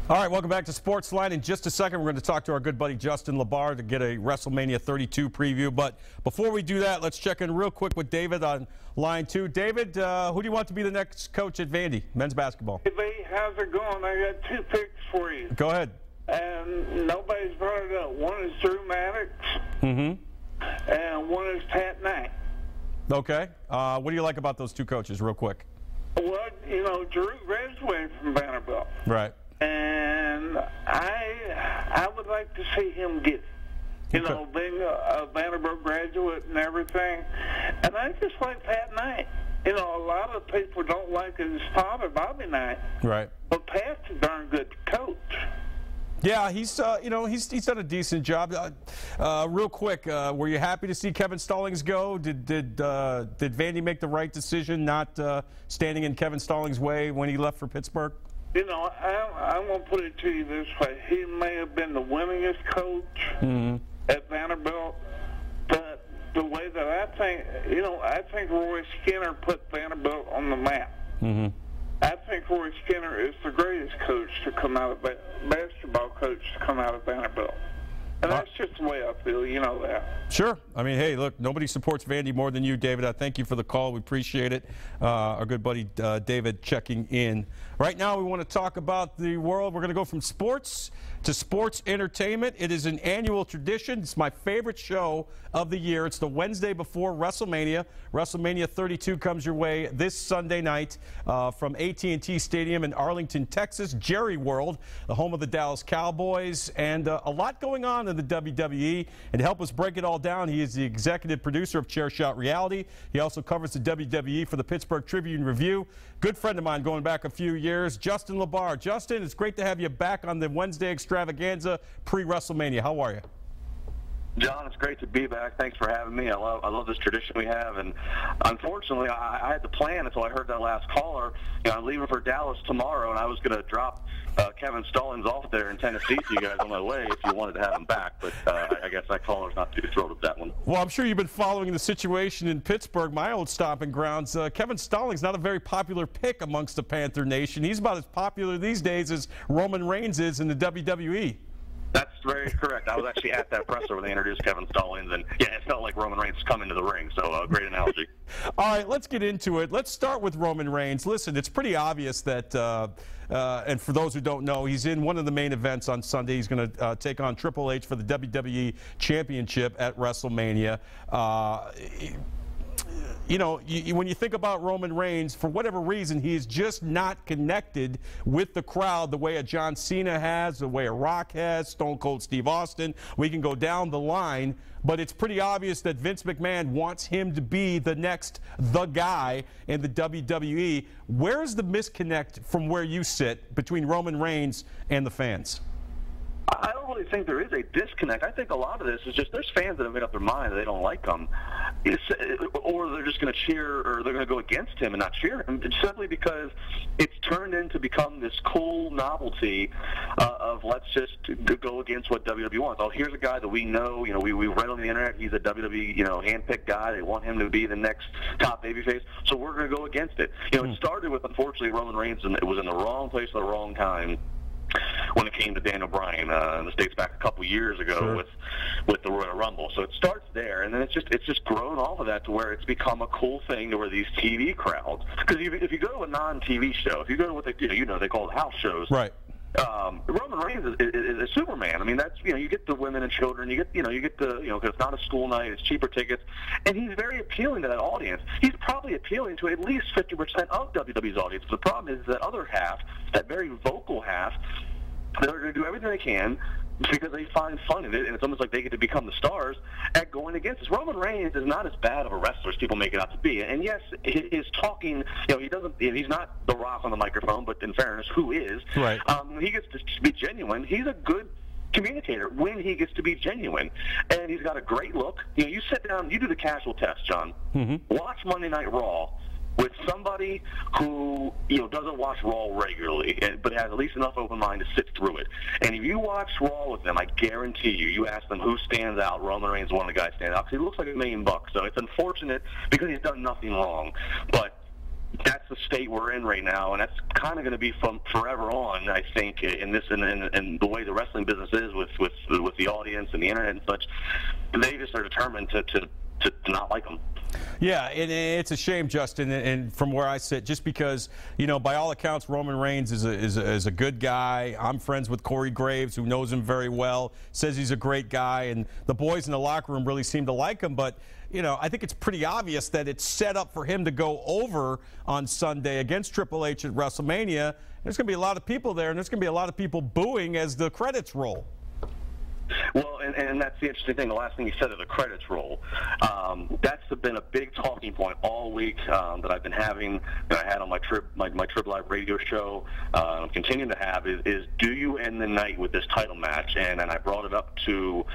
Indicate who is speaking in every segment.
Speaker 1: All right, welcome back to SportsLine. In just a second, we're going to talk to our good buddy Justin LaBar to get a WrestleMania 32 preview. But before we do that, let's check in real quick with David on line 2. David, who do you want to be the next coach at Vandy, men's basketball?
Speaker 2: Hey, how's it going? I got 2 picks for you.
Speaker 1: Go ahead.
Speaker 2: And nobody's brought it up. One is Drew Maddox, and one is Pat Knight.
Speaker 1: Okay. What do you like about those 2 coaches, real quick?
Speaker 2: Well, you know, Drew graduated from Vanderbilt.
Speaker 1: Right.
Speaker 2: And I would like to see him get, you know, being a Vanderbilt graduate and everything. And I just like Pat Knight. You know, a lot of people don't like his father, Bobby Knight.
Speaker 1: Right.
Speaker 2: But Pat's a darn good coach.
Speaker 1: Yeah, he's you know, he's done a decent job. Real quick, were you happy to see Kevin Stallings go? Did Vandy make the right decision not standing in Kevin Stallings' way when he left for Pittsburgh?
Speaker 2: You know, I'm going to put it to you this way. He may have been the winningest coach at Vanderbilt, but the way that I think, you know, I think Roy Skinner put Vanderbilt on the map. I think Roy Skinner is the greatest coach to come out of basketball coach to come out of Vanderbilt. And that's just the way I feel, you know that.
Speaker 1: Sure. I mean, hey, look, nobody supports Vandy more than you, David. I thank you for the call. We appreciate it. Our good buddy David checking in. Right now we want to talk about the world. We're going to go from sports to sports entertainment. It is an annual tradition. It's my favorite show of the year. It's the Wednesday before WrestleMania. WrestleMania 32 comes your way this Sunday night from AT&T Stadium in Arlington, Texas. Jerry World, the home of the Dallas Cowboys, and a lot going on in the WWE. And to help us break it all down, he is the executive producer of Chair Shot Reality. He also covers the WWE for the Pittsburgh Tribune Review. Good friend of mine going back a few years, Justin LaBar. Justin, it's great to have you back on the Wednesday extravaganza pre-WrestleMania. How are you?
Speaker 3: John, it's great to be back. Thanks for having me. I love this tradition we have, and unfortunately, I had to plan until I heard that last caller. You know, I'm leaving for Dallas tomorrow, and I was going to drop Kevin Stallings off there in Tennessee to you guys on my way if you wanted to have him back, but I guess that caller's not too thrilled with that one.
Speaker 1: Well, I'm sure you've been following the situation in Pittsburgh, my old stomping grounds. Kevin Stallings not a very popular pick amongst the Panther Nation. He's about as popular these days as Roman Reigns is in the WWE.
Speaker 3: That's very correct. I was actually at that presser when they introduced Kevin Stallings, and yeah, it felt like Roman Reigns coming to the ring, so great analogy.
Speaker 1: All right, let's get into it. Let's start with Roman Reigns. Listen, it's pretty obvious that, and for those who don't know, he's in one of the main events on Sunday. He's going to take on Triple H for the WWE Championship at WrestleMania. You know, when you think about Roman Reigns, for whatever reason, he is just not connected with the crowd the way a John Cena has, the way a Rock has, Stone Cold Steve Austin. We can go down the line, but it's pretty obvious that Vince McMahon wants him to be the guy in the WWE. Where's the misconnect from where you sit between Roman Reigns and the fans?
Speaker 3: I don't really think there is a disconnect. I think a lot of this is just there's fans that have made up their mind that they don't like him, or they're just going to cheer, or they're going to go against him and not cheer him, simply because it's turned into become this cool novelty of let's just go against what WWE wants. Oh, here's a guy that we know, we read on the internet, he's a WWE, handpicked guy. They want him to be the next top babyface, so we're going to go against it. It started with, unfortunately, Roman Reigns, and it was in the wrong place at the wrong time when it came to Daniel Bryan. This dates back a couple years ago with the Royal Rumble. So it starts there, and then it's just grown off of that to where it's become a cool thing to where these TV crowds. Because if you go to a non-TV show, if you go to what they they call house shows,
Speaker 1: right?
Speaker 3: Roman Reigns is Superman. I mean, that's you get the women and children, you get the because it's not a school night, it's cheaper tickets, and he's very appealing to that audience. He's probably appealing to at least 50% of WWE's audience. The problem is that other half, that very vocal half, they're going to do everything they can because they find fun in it, and it's almost like they get to become the stars at going against us. Roman Reigns is not as bad of a wrestler as people make it out to be. And yes, his talking, he's not The Rock on the microphone, but in fairness, who is?
Speaker 1: Right.
Speaker 3: When he gets to be genuine, he's a good communicator when he gets to be genuine. And he's got a great look. You sit down, you do the casual test, John. Watch Monday Night Raw with somebody who doesn't watch Raw regularly, but has at least enough open mind to sit through it. And if you watch Raw with them, I guarantee you ask them who stands out. Roman Reigns is one of the guys stands out because he looks like $1 million. So it's unfortunate because he's done nothing wrong. But that's the state we're in right now, and that's kind of going to be from forever on. I think in this and the way the wrestling business is with the audience and the internet and such, they just are determined to not like them.
Speaker 1: Yeah, and it's a shame, Justin, and from where I sit, just because, by all accounts, Roman Reigns is a good guy. I'm friends with Corey Graves, who knows him very well, says he's a great guy, and the boys in the locker room really seem to like him. But, I think it's pretty obvious that it's set up for him to go over on Sunday against Triple H at WrestleMania. There's going to be a lot of people there, and there's going to be a lot of people booing as the credits roll.
Speaker 3: Well, and that's the interesting thing. The last thing you said is the credits roll. That's been a big talking point all week that I've been having, that I had on my Trib Live radio show. I'm continuing to have is do you end the night with this title match? And I brought it up to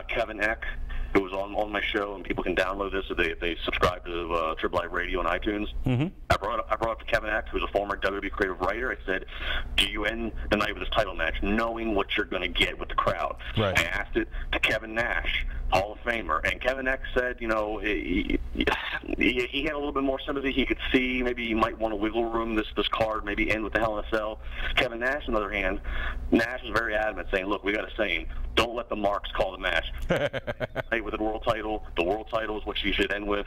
Speaker 3: Kevin Eck, who was on my show, and people can download this if they subscribe to Trib Live Radio on iTunes. Mm-hmm. I brought up to Kevin Eck, who's a former WWE creative writer. I said, do you end the night with this title match knowing what you're going to get with the crowd?
Speaker 1: Right.
Speaker 3: I asked it to Kevin Nash, Hall of Famer, and Kevin Eck said, he had a little bit more sympathy. He could see maybe he might want to wiggle room this card, maybe end with the Hell in a Cell. Kevin Nash, on the other hand, Nash was very adamant, saying, look, we got a saying, don't let the marks call the match. With the world title is what you should end with,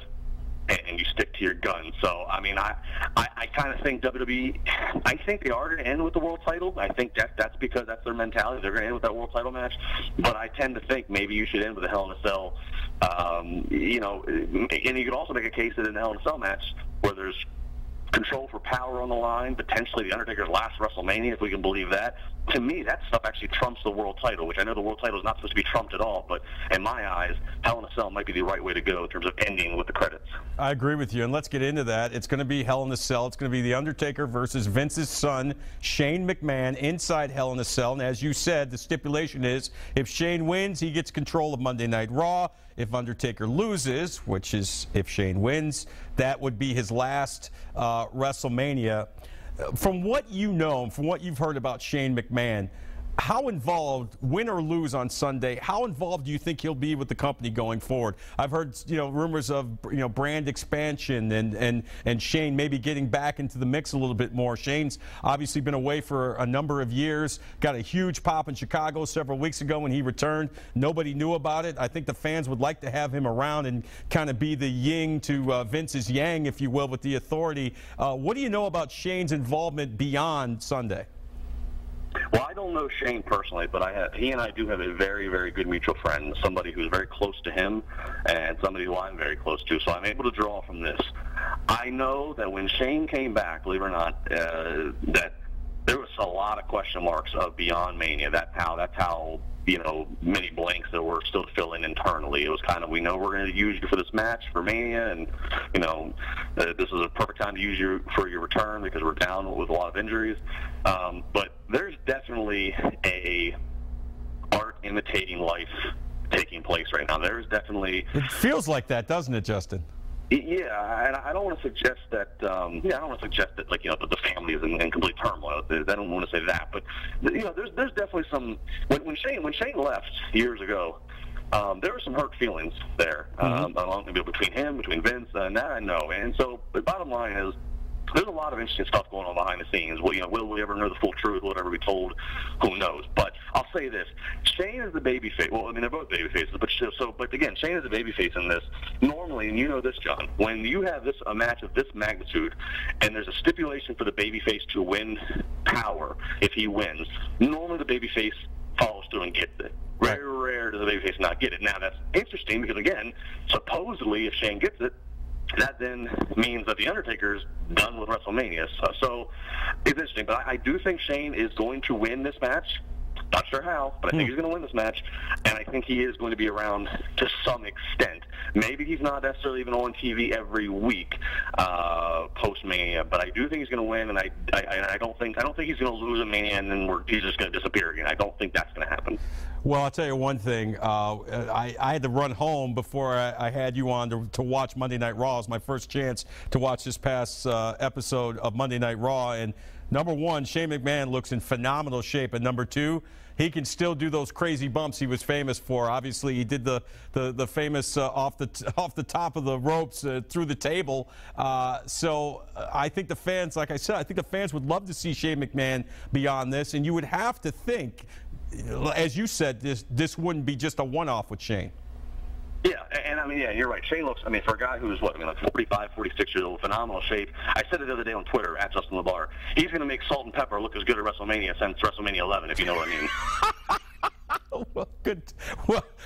Speaker 3: and you stick to your guns. So, I mean, I kind of think WWE, I think they are going to end with the world title. I think that's because that's their mentality. They're going to end with that world title match. But I tend to think maybe you should end with a Hell in a Cell. And you could also make a case that in the Hell in a Cell match where there's control for power on the line, potentially the Undertaker's last WrestleMania, if we can believe that. To me, that stuff actually trumps the world title, which I know the world title is not supposed to be trumped at all, but in my eyes, Hell in a Cell might be the right way to go in terms of ending with the credits. I
Speaker 1: agree with you, and let's get into that. It's going to be Hell in a Cell. It's going to be The Undertaker versus Vince's son, Shane McMahon, inside Hell in a Cell. And as you said, the stipulation is if Shane wins, he gets control of Monday Night Raw. If Undertaker loses, which is if Shane wins, that would be his last WrestleMania. From what you know, from what you've heard about Shane McMahon, how involved, win or lose on Sunday, how involved do you think he'll be with the company going forward? I've heard, rumors of, brand expansion and Shane maybe getting back into the mix a little bit more. Shane's obviously been away for a number of years, got a huge pop in Chicago several weeks ago when he returned. Nobody knew about it. I think the fans would like to have him around and kind of be the yin to Vince's yang, if you will, with the authority. What do you know about Shane's involvement beyond Sunday?
Speaker 3: Well, I don't know Shane personally, but he and I do have a very, very good mutual friend, somebody who's very close to him and somebody who I'm very close to. So I'm able to draw from this. I know that when Shane came back, believe it or not, that there was a lot of question marks of beyond Mania. That's how many blanks that were still to fill in internally. It was kind of, we know we're going to use you for this match for Mania, and this is a perfect time to use you for your return because we're down with a lot of injuries. But there's definitely a art imitating life taking place right now. There's definitely,
Speaker 1: it feels like that, doesn't it, Justin?
Speaker 3: Yeah, and I don't want to suggest that. I don't want to suggest that the family is in complete turmoil. I don't want to say that, but there's definitely some. When Shane left years ago, there were some hurt feelings there, between Vince, and that I know. And so the bottom line is, there's a lot of interesting stuff going on behind the scenes. Will we ever know the full truth? Will it ever be told? Who knows? But I'll say this: Shane is the babyface. Well, I mean, they're both babyfaces, but again, Shane is the babyface in this. Normally, and you know this, John, when you have a match of this magnitude, and there's a stipulation for the babyface to win power if he wins, normally the babyface follows through and gets it. Very rare does the babyface not get it. Now that's interesting because again, supposedly if Shane gets it, that then means that The Undertaker's done with WrestleMania. So it's interesting. But I do think Shane is going to win this match. Not sure how, but I think he's going to win this match. And I think he is going to be around to some extent. Maybe he's not necessarily even on TV every week post-Mania, but I do think he's going to win. And I don't think he's going to lose a Mania and then he's just going to disappear again. I don't think that's going to happen.
Speaker 1: Well, I'll tell you one thing. I had to run home before I had you on to watch Monday Night Raw. It was my first chance to watch this past episode of Monday Night Raw, and Number one, Shane McMahon looks in phenomenal shape, and number two, he can still do those crazy bumps he was famous for. Obviously, he did the famous off the top of the ropes through the table. So I think the fans, like I said, I think the fans would love to see Shane McMahon beyond this, and you would have to think, as you said, this wouldn't be just a one-off with Shane.
Speaker 3: Yeah, and I mean, yeah, you're right. Shane looks, I mean, for a guy who's, what, I mean, like 45, 46 years old, phenomenal shape. I said it the other day on Twitter, at Justin LeBar, he's going to make Salt and Pepper look as good at WrestleMania since WrestleMania 11, if you know what I mean.
Speaker 1: Well, good.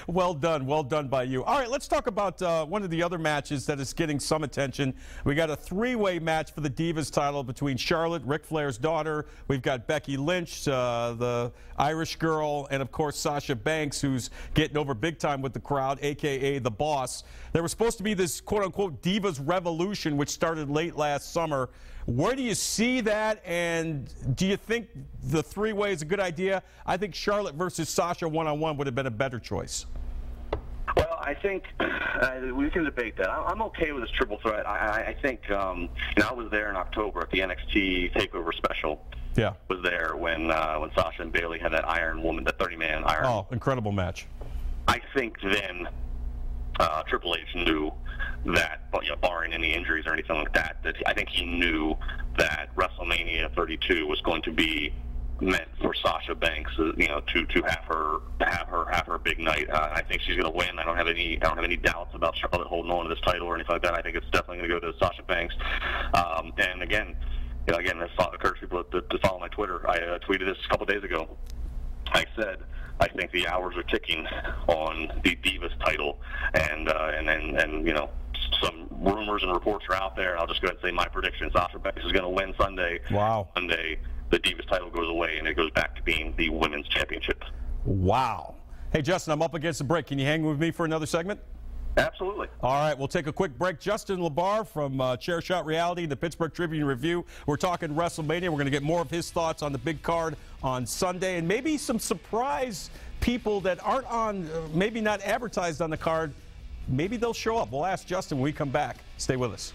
Speaker 1: Well done by you. All right, let's talk about one of the other matches that is getting some attention. We got a three-way match for the Divas title between Charlotte, Ric Flair's daughter. We've got Becky Lynch, the Irish girl, and of course Sasha Banks, who's getting over big time with the crowd, a.k.a. the Boss. There was supposed to be this quote-unquote Divas Revolution, which started late last summer. Where do you see that, and do you think the three-way is a good idea? I think Charlotte versus Sasha one-on-one would have been a better choice.
Speaker 3: Well, I think we can debate that. I'm okay with this triple threat. I think, you know, I was there in October at the NXT TakeOver special.
Speaker 1: Yeah.
Speaker 3: Was there when Sasha and Bayley had that Iron Woman, that 30-man Iron.
Speaker 1: Oh, incredible match.
Speaker 3: I think then Triple H knew that, you know, barring any injuries or anything like that, that I think he knew that WrestleMania 32 was going to be meant for Sasha Banks, you know, to have her big night. I think she's going to win. I don't have any doubts about Charlotte holding on to this title or anything like that. I think it's definitely going to go to Sasha Banks. And again, you know, again, this encourage people to follow my Twitter. I tweeted this a couple days ago. I said, I think the hours are ticking on the Divas title, and you know, some rumors and reports are out there. I'll just go ahead and say my prediction: Sasha Banks is going to win Sunday.
Speaker 1: Wow.
Speaker 3: Sunday, the Divas title goes away, and it goes back to being the women's championship.
Speaker 1: Wow. Hey, Justin, I'm up against the break. Can you hang with me for another segment?
Speaker 3: Absolutely.
Speaker 1: All right, we'll take a quick break. Justin LeBar from Chairshot Reality, the Pittsburgh Tribune Review. We're talking WrestleMania. We're going to get more of his thoughts on the big card on Sunday, and maybe some surprise people that aren't on, maybe not advertised on the card. Maybe they'll show up. We'll ask Justin when we come back. Stay with us.